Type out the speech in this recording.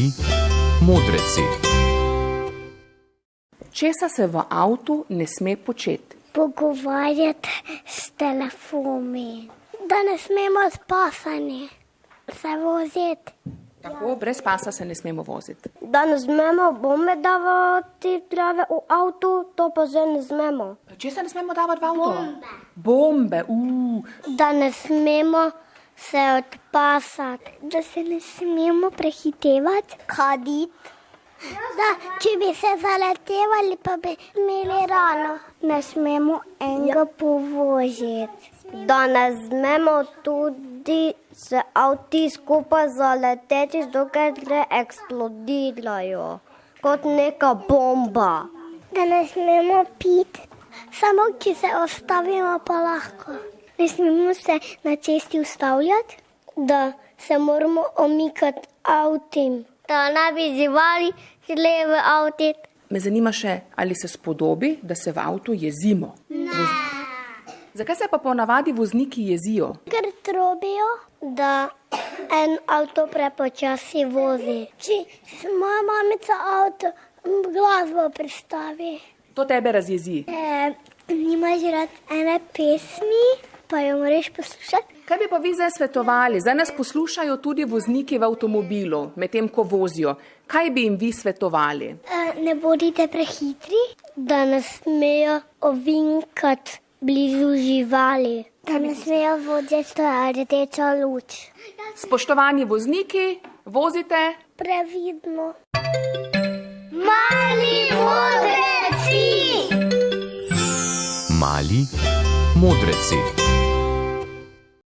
Mali modreci. Česa se v avtu ne sme početi? Pogovarjati s telefoni. Da ne smemo spasani se voziti. Tako, brez pasa se ne smemo voziti. Da ne smemo bombe davati trave v avtu, to pa že ne smemo. Česa ne smemo davati v avto? Bombe. Da ne smemo se odpasati. Da se ne smemo prehitevati. Kaditi. Da, če bi se zaletevali, pa bi imeli rano. Ne smemo enega povoziti. Da ne smemo tudi se avti skupaj zaleteti, dokler eksplodirajo. Kot neka bomba. Da ne smemo piti, samo če se ustavimo, pa lahko. Ne smemo se na cesti ustavljati, da se moramo omikati avtim. Da ne bi živali šle v avti. Me zanima še, ali se spodobi, da se v avtu jezimo? Ne. Zakaj se pa ponavadi vozniki jezijo? Ker trobijo, da en avto prepočasi vozi. Če moja mamica avto glasbo pristavi. To tebe razjezi. Nimaš rad ene pesmi, pa jo moraš poslušati. Kaj bi pa vi zdaj svetovali? Zdaj nas poslušajo tudi vozniki v avtomobilu, medtem ko vozijo. Kaj bi jim vi svetovali? Ne bodite prehitri, da ne smejo ovinkati blizu živali. Da ne smejo voziti rdečo luč. Spoštovani vozniki, vozite previdno. Mali modreci! Mali modreci.